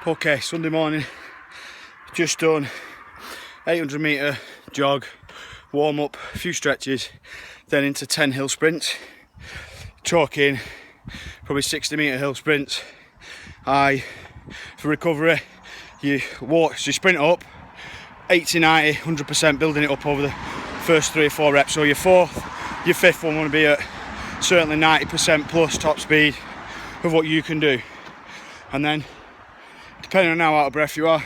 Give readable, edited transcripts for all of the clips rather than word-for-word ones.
Okay, Sunday morning, just done 800 metre jog, warm up, a few stretches, then into 10 hill sprints, talking probably 60 metre hill sprints. For recovery, you sprint up 80, 90, 100%, building it up over the first 3 or 4 reps. So your fifth one want to be at certainly 90% plus top speed of what you can do. And then, depending on how out of breath you are,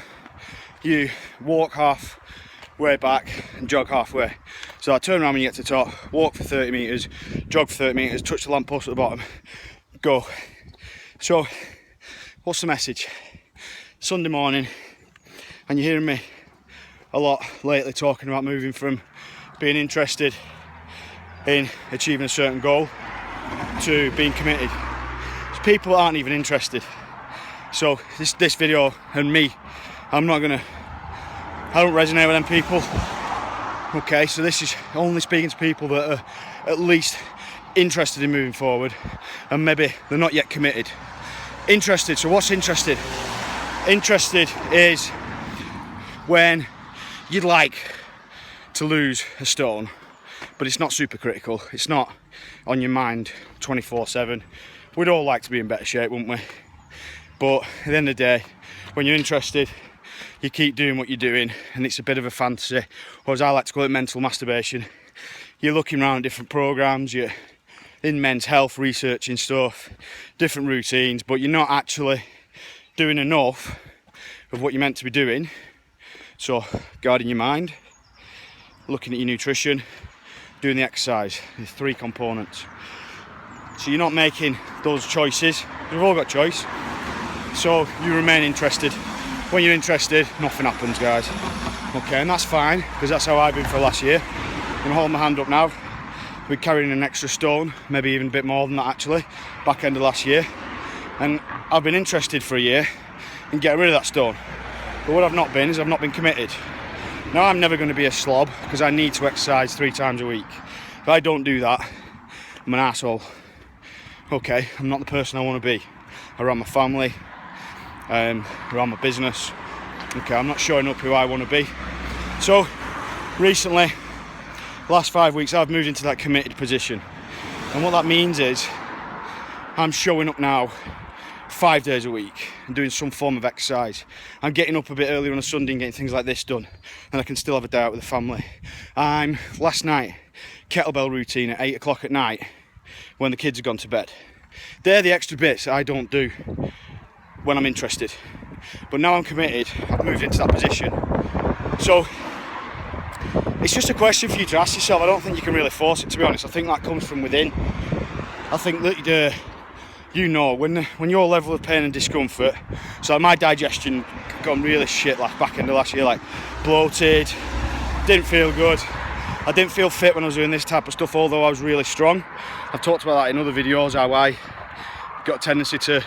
you walk halfway back and jog halfway. So I turn around when you get to the top, walk for 30 metres, jog for 30 metres, touch the lamppost at the bottom, go. So, what's the message? Sunday morning, and you're hearing me a lot lately talking about moving from being interested in achieving a certain goal to being committed. So people aren't even interested. So this video and me, I don't resonate with them people. Okay, so this is only speaking to people that are at least interested in moving forward, and maybe they're not yet committed. Interested, so what's interested? Interested is when you'd like to lose a stone, but it's not super critical, it's not on your mind 24/7. We'd all like to be in better shape, wouldn't we? But at the end of the day, when you're interested, you keep doing what you're doing, and it's a bit of a fantasy, or as I like to call it, mental masturbation. You're looking around at different programs, you're in men's health, researching stuff, different routines, but you're not actually doing enough of what you're meant to be doing. So guarding your mind, looking at your nutrition, doing the exercise. There's 3 components. So you're not making those choices. We've all got choice. So you remain interested. When you're interested, nothing happens, guys. Okay, and that's fine, because that's how I've been for the last year. I'm gonna hold my hand up now. We're carrying an extra stone, maybe even a bit more than that actually, back end of last year. And I've been interested for a year in getting rid of that stone. But what I've not been is I've not been committed. Now I'm never going to be a slob, because I need to exercise 3 times a week. If I don't do that, I'm an asshole. Okay, I'm not the person I want to be. I run my family, I run my business. Okay, I'm not showing up who I want to be. So recently, last 5 weeks, I've moved into that committed position. And what that means is I'm showing up now 5 days a week and doing some form of exercise. I'm getting up a bit earlier on a Sunday and getting things like this done, and I can still have a day out with the family. Last night, kettlebell routine at 8 o'clock at night when the kids have gone to bed. They're the extra bits I don't do when I'm interested. But now I'm committed, I've moved into that position. So it's just a question for you to ask yourself. I don't think you can really force it, to be honest. I think that comes from within. I think that when your level of pain and discomfort, so my digestion gone really shit like back end of last year, like bloated, didn't feel good. I didn't feel fit when I was doing this type of stuff, although I was really strong. I've talked about that in other videos, how I got a tendency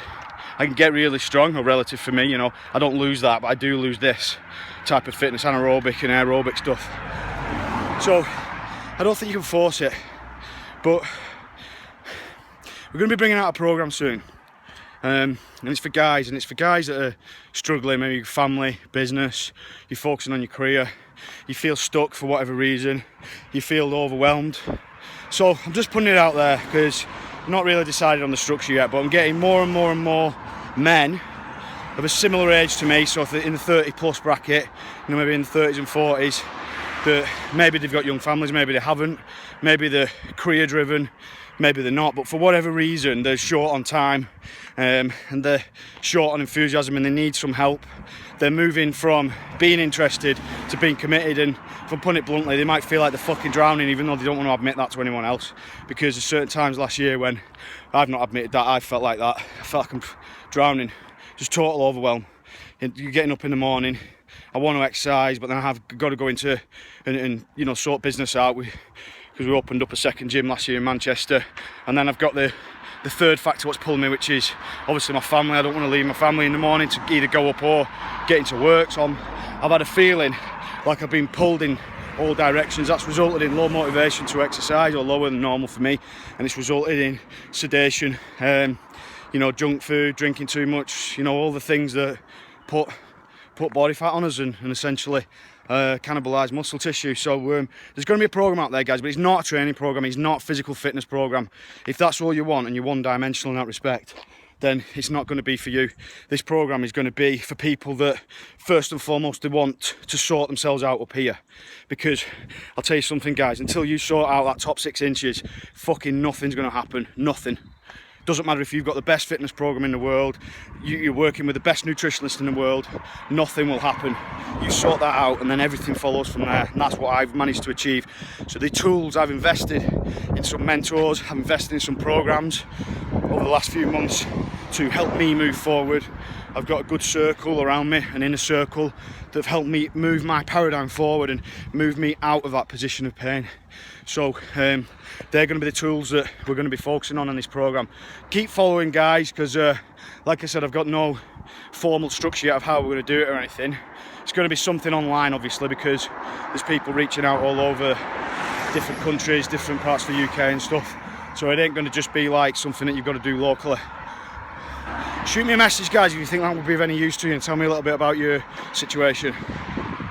I can get really strong, or relative for me, I don't lose that, but I do lose this type of fitness, anaerobic and aerobic stuff. So I don't think you can force it, but we're going to be bringing out a program soon, and it's for guys, that are struggling, maybe family, business, you're focusing on your career, you feel stuck for whatever reason, you feel overwhelmed. So I'm just putting it out there, because I'm not really decided on the structure yet, but I'm getting more and more men of a similar age to me, so in the 30 plus bracket, maybe in the 30s and 40s, that maybe they've got young families, maybe they haven't, maybe they're career driven, maybe they're not, but for whatever reason they're short on time, and they're short on enthusiasm, and they need some help. They're moving from being interested to being committed, and if I'm putting it bluntly, they might feel like they're fucking drowning, even though they don't want to admit that to anyone else. Because there's certain times last year when I've not admitted that, I felt like that. I felt like I'm drowning, just total overwhelm. You're getting up in the morning, I want to exercise, but then I've got to go into and sort business out, because we opened up a second gym last year in Manchester, and then I've got the third factor what's pulling me, which is obviously my family. I don't want to leave my family in the morning to either go up or get into work, so I've had a feeling like I've been pulled in all directions. That's resulted in low motivation to exercise, or lower than normal for me, and it's resulted in sedation, junk food, drinking too much, all the things that put body fat on us and essentially cannibalise muscle tissue. So there's going to be a program out there, guys, but it's not a training program, it's not a physical fitness program. If that's all you want and you're one-dimensional in that respect, then it's not going to be for you. This program is going to be for people that first and foremost they want to sort themselves out up here. Because I'll tell you something, guys, until you sort out that top 6 inches, fucking nothing's going to happen. Nothing. Doesn't matter if you've got the best fitness program in the world, you're working with the best nutritionist in the world, nothing will happen. You sort that out and then everything follows from there, and that's what I've managed to achieve. So the tools, I've invested in some mentors, I've invested in some programs over the last few months to help me move forward. I've got a good circle around me, an inner circle, that have helped me move my paradigm forward and move me out of that position of pain. So they're going to be the tools that we're going to be focusing on in this program. Keep following, guys, because like I said, I've got no formal structure yet of how we're going to do it or anything. It's going to be something online, obviously, because there's people reaching out all over different countries, different parts of the UK and stuff. So it ain't going to just be like something that you've got to do locally. Shoot me a message, guys, if you think that would be of any use to you, and tell me a little bit about your situation.